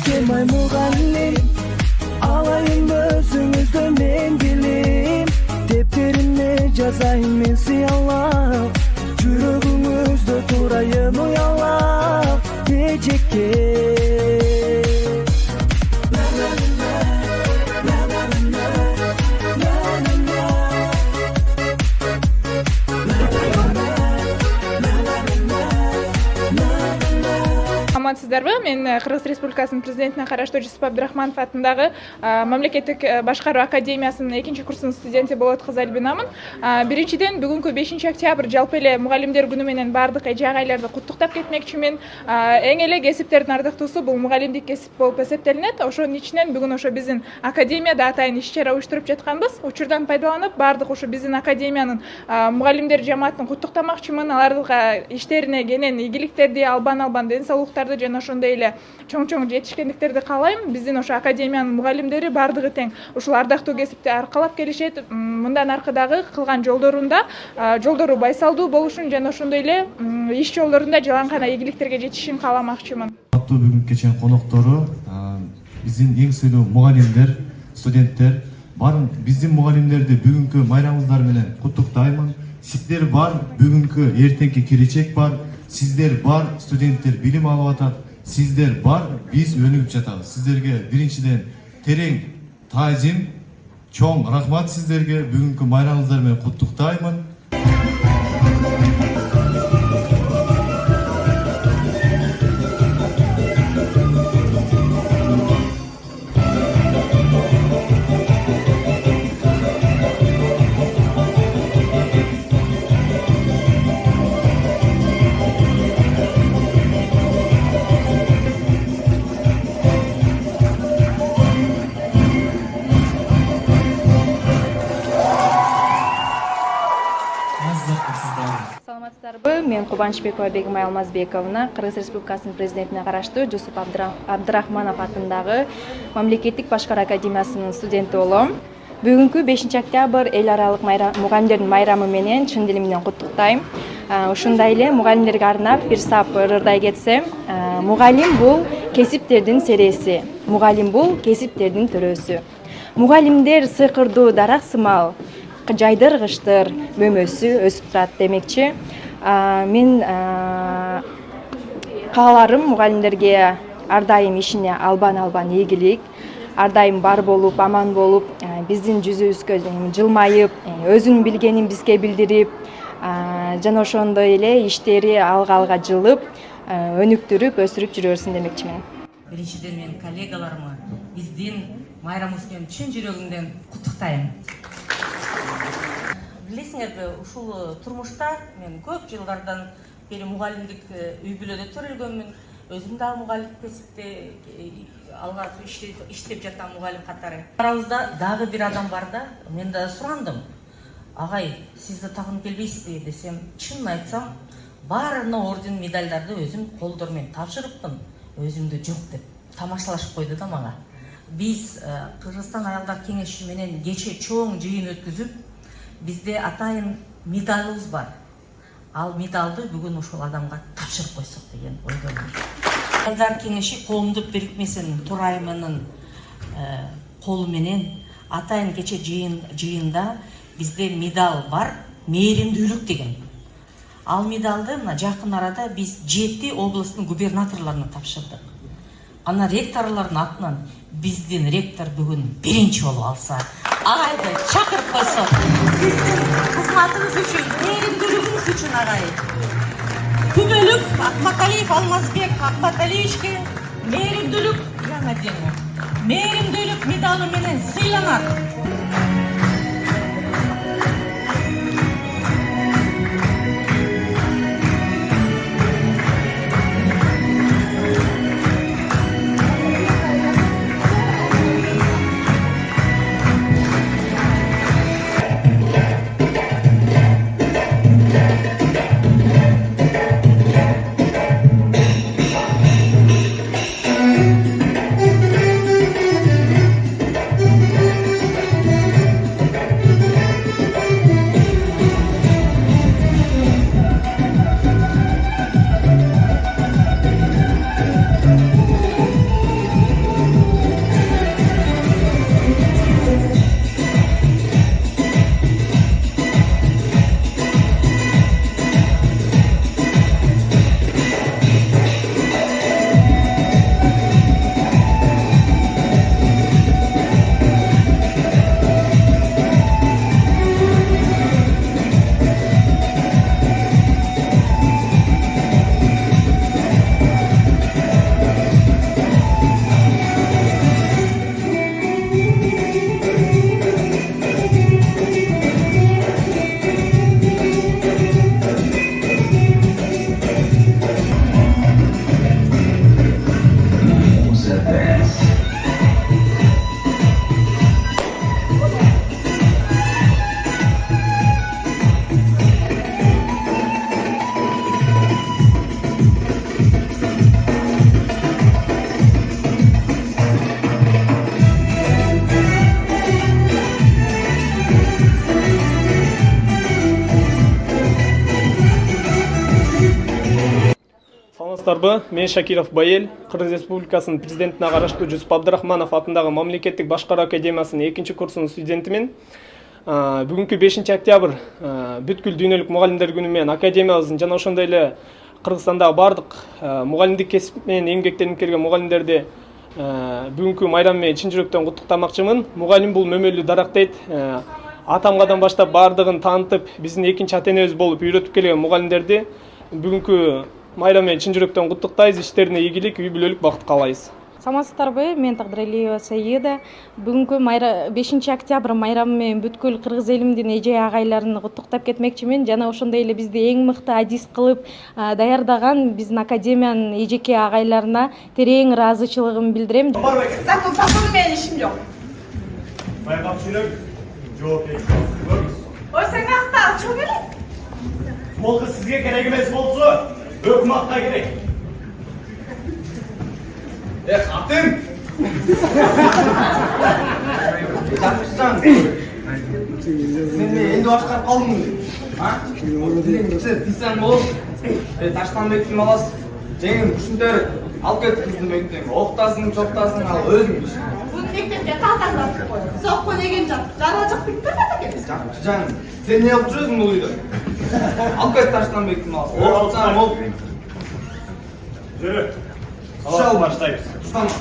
Kemal mugallim alayım özünüzde mendilim defterine yazayım men siyallah жүрөгүңүздө турайын уялап эжекке Амансыздарбы? Мен Кыргыз Республикасынын президентине караштуу Жусуп Абдрахманов атындагы мамлекеттик башкаруу академиясынын 2-курсунун студенти болот кыз Альбинамын. Биринчиден бүгүнкү 5-октябрь жалпы эле мугалимдер күнү менен бардык эже агайларды куттуктап кетмекчимин. Эң эле кесиптердин ардыктуусу бул мугалимдик кесип болуп эсептелинет. Ошонун ичинен бүгүн ошо биздин академияда атайын иш-чара уюштуруп жатканбыз. Учурдан пайдаланып бардык ошо биздин академиянын мугалимдер жамаатын куттуктамакчымын. Аларга иштерине кенен ийгиликтерди, албан ден соолуктарды жана ошондой эле чоң жетишкендиктерди каалайм. Биздин ошо академиянын мугалимдери бардыгы тең ушул ардактуу кесипти аркалап келишет. Мындан аркадагы кылган жолдору байсалдуу болушун жана ошондой эле иш жолдорунда жалаnkana ийгиликтерге жетишин кааламакчымын. Бүгүнкү кечен коноктору биздин эң сыйлуу мугалимдер, студенттер бар. Биздин мугалимдерди бүгүнкү майрамыңыздар менен куттуктаймын. Сиздер бар, бүгүнкү эртеңки келечек бар. Сиздер бар, студенттер билим алып атат. Сиздер бар, биз өнүгүп жатабыз. Сиздерге биринчиден терең таазим, чоң рахмат сиздерге. Бүгүнкү майрамыңыздар менен куттуктаймын. Мен Кубанычбекова Бегим Алмазбековна, Кыргыз Республикасынын президентине караштуу Жусуп Абдрахманов атындагы мамлекеттик башкаруу академиясынын студенти болом. Бүгүнкү 5-октябрь эл аралык мугалимдердин майрамы менен чын дилим менен куттуктайм. Ушундай эле мугалимдерге арнап бир сап ырырдай кетсем, мугалим бул кесиптердин сереси, мугалим бул кесиптердин төрөсү. Мугалимдер сыйкырдуу дарак сымал, жайдыргычтыр мөмөсү өсүп турат демекчи. Мен кааларым мугалимдерге ар дайым ишине албан ийгилик, ар дайым бар болуп, аман болуп, биздин жүзүбүзгө жылмайып, өзүнүн билгенин бизге билдирип, жана ошондой эле иштери алга жылып, өнүктүрүп, өстүрүп жүрө берсин демекчимин. Биринчиден мен коллегаларыма биздин майрамыбыз менен чын жүрөгүмдөн куттуктайм. Билесиңерби, ушул турмушта мен көп жылдардан бери мугалимдик үй бүлөдө төрөлгөнмүн. Өзүм да мугалимдик кесипте алга иштеп жатам мугалим катары. Арабызда дагы бир адам бар да, мен да сурандым. Агай, сиз да тагынып келбейсизби десем, чынын айтсам, баарына орден медальдарды өзүм колдор менен тапшырыпмын. Өзүмдө жок деп тамашалашып койду да мага. Биз Кыргызстан аялдар кеңеши менен кече чоң жыйын өткүзүп, бизде атайын медалыбыз бар. Ал медалды бүгүн ошол адамга тапшырып койсок деген ойдомун. Аялдар кеңеши коомдук бирикмесинин тураймынын колу менен атайын кече жыйында бизде медал бар, мээримдүүлүк деген. Ал медалды мына жакын арада биз 7 областтын губернаторлоруна тапшырдык. Ана ректорлордун атынан биздин ректор бүгүн биринчи болуп алса, агайды чакырып койсок, биздин кызматыбыз үчүн, мээримдүүлүгүбүз үчүн агай. Күбөлүк Акматалиев Алмазбек Акматалиевичке мээримдүүлүк грамотасы, мээримдүүлүк медалы менен сыйланат. Саламатсыздарбы? Мен Шакиров Байел, Кыргыз Республикасынын президентине караштуу Жусуп Абдрахманов атындагы Мамлекеттик башкаруу академиясынын 2-курсунун студентимин. Бүгүнкү 5-октябрь бүткүл дүйнөлүк мугалимдер күнү менен академиябыздын жана ошондой эле Кыргызстандагы бардык мугалимдик кесип менен эмгектенип келген мугалимдерди бүгүнкү майрам менен чын жүрөктөн куттуктамакчымын. Мугалим бул мөмөлүү дарак дейт. Атамгадан баштап бардыгын таанытып, биздин экинчи ата-энебиз болуп үйрөтүп келген мугалимдерди бүгүнкү майрам менен чын жүрөктөн куттуктайбыз. Иштерине ийгилик, үй бүлөлүк бакыт каалайбыз. Саламатсыздарбы? Мен Тагдыралиева Саида. Бүгүнкү 5-октябрь майрамы менен бүткүл кыргыз элимдин эже агайларын куттуктап кетмекчимин. Жана ошондой эле бизди эң мыкты адис кылып даярдаган биздин академиянын эжеке агайларына терең ыраазычылыгымды билдирем. Закон менен ишим жок. Байкап сүйлөп, жооп бериңиз. Ой, сен кактан чыгып эле. Бул кыз сизге керек эмес болсо, өкмөткө керек. Катын! Жакшыжан. Сен энди башкарып калдың. Тыйсаң болот. Таштанбектин баласы. Жеңин күчүндөр алып кет кыздын мектебине. Октасың, чоктасың, ал өзүң биш. Бул мектепте калтаңдап кой. Сокко деген жок. Жана жок биттер да экен. Жакшыжан. Сен эмне кылып жүрөсүң бул үйдө? Алып кет Таштанбектин баласы. Окутсаң болуп. Жүрү. Сабак баштайбыз. Tamam.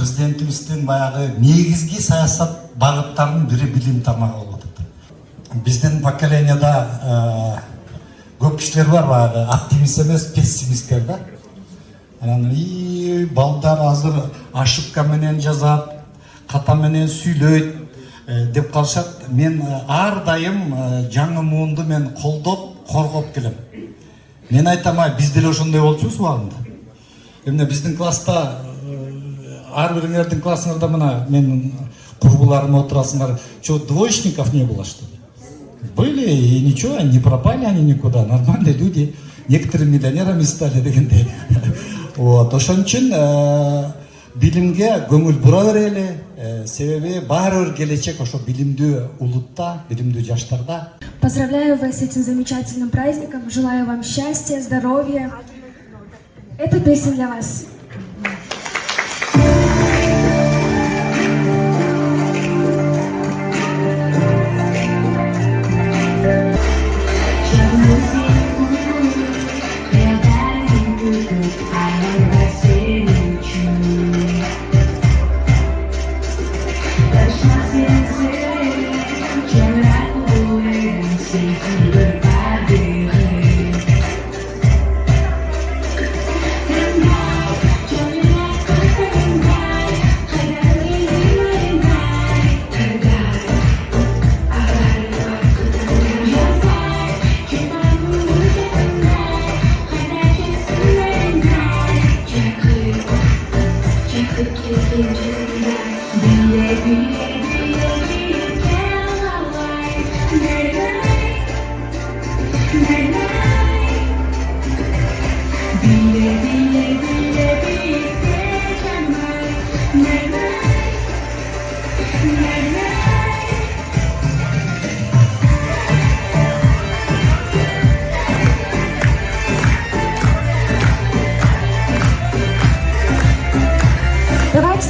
Президентимиздин баягы негизги саясат багыттарынын бири билим тармагы болуп атат. Биздин поколенияда көп кишилер бар баягы оптимист эмес, пессимисттер да. Анан балдар азыр ошибка менен жазат, ката менен сүйлөйт деп калышат. Мен ар дайым жаңы муунду мен колдоп, коргоп келем. Мен айтам, биз деле ошондой болчубуз убагында. Эмне биздин класста ар бириңердин классыңарда мына мен курбуларым отурасыңар, что двоечников не было, что ли? Были и ничего, не пропали они никуда, нормальные люди, некоторые миллионерами стали дегендей. Вот, ошон үчүн билимге көңүл бура берели, себеби баары бир келечек ошо билимдүү улутта, билимдүү жаштарда. Поздравляю вас с этим замечательным праздником, желаю вам счастья, здоровья. Эта песня для вас. Thank you.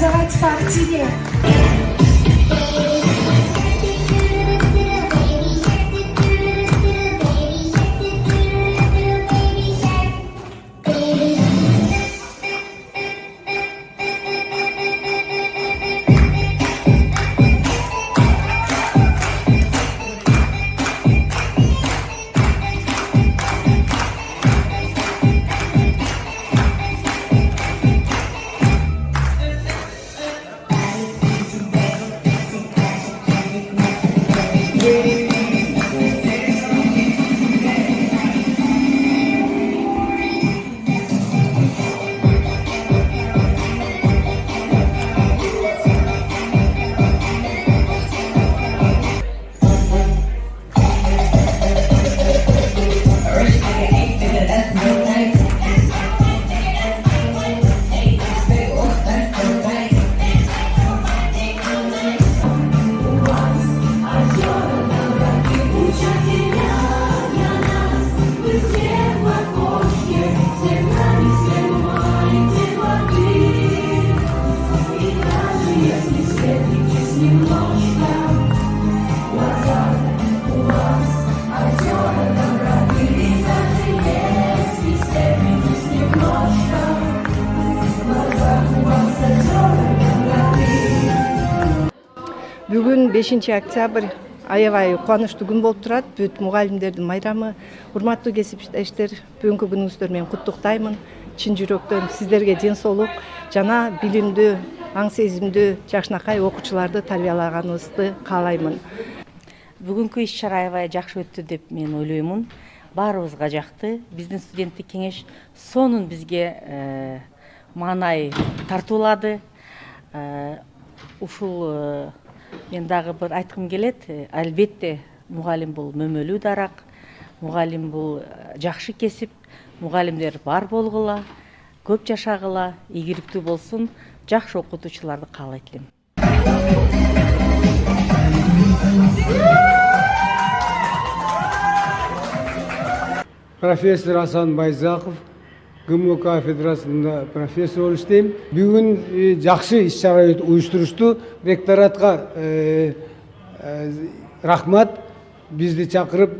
Давайте поактивнее. Бүгін 5 октябрь аябай кубанычтуу күн болуп турат. Бүт мугалимдердин майрамы. Урматтуу кесиптештер, бүгүнкү күнүңүздөр менен куттуктаймын. Чын жүрөктөн сиздерге ден соолук жана билимдүү, аң сезимдүү, жакшынакай окуучуларды тарбиялаганыбызды каалаймын. Бүгүнкү иш-чара аябай жакшы өттү деп мен ойлоймун. Баарыбызга жакты. Биздин студенттик кеңеш сонун бизге маанай тартуулады. Ушул мен дагы бир айткым келет. Албетте мугалим бул мөмөлүү дарак. Мугалим бул жакшы кесип. Мугалимдер бар болгула, көп жашагыла, ийгиликтүү болсун. Жакшы окутуучуларды каалайт элем. Профессор Асан Байзаков, ГМО кафедрасында профессор болуп иштейм. Бүгүн жакшы иш-чара уюштурушту. Ректоратка рахмат. Бизди чакырып,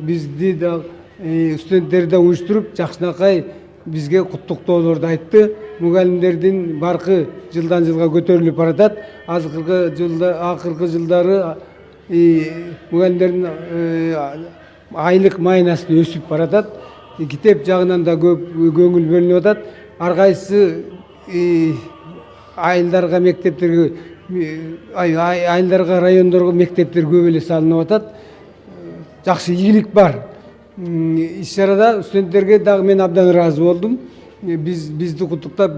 бизди да студенттерди уюштуруп, жакшынакай бизге куттуктоолорду айтты. Мугалимдердин баркы жылдан жылга көтөрүлүп баратат. Акыркы жылдары мугалимдердин айлык майнасы өсүп баратат. Китеп жагынан да көп көңүл бөлүнүп атат. Ар кайсы айылдарга мектептерге, айылдарга, райондорго мектептер көп эле салынып атат. Жакшы ийгилик бар. Иш-чарада студенттерге дагы мен абдан ыраазы болдум. Бизди куттуктап,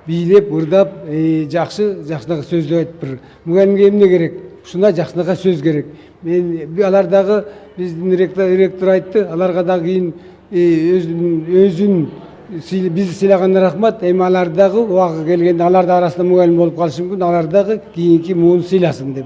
бийлеп, ырдап, жакшынакай сөздү айтып бир. Мугалимге эмне керек? Ушундай жакшынакай сөз керек. Мен алар дагы биздин ректор айтты, аларга дагы кийин өзүн бизди сыйлаганына рахмат. Эми алар дагы убагы келгенде алар да арасында мугалим болуп калышы мүмкүн. Алар дагы кийинки муун сыйласын деп.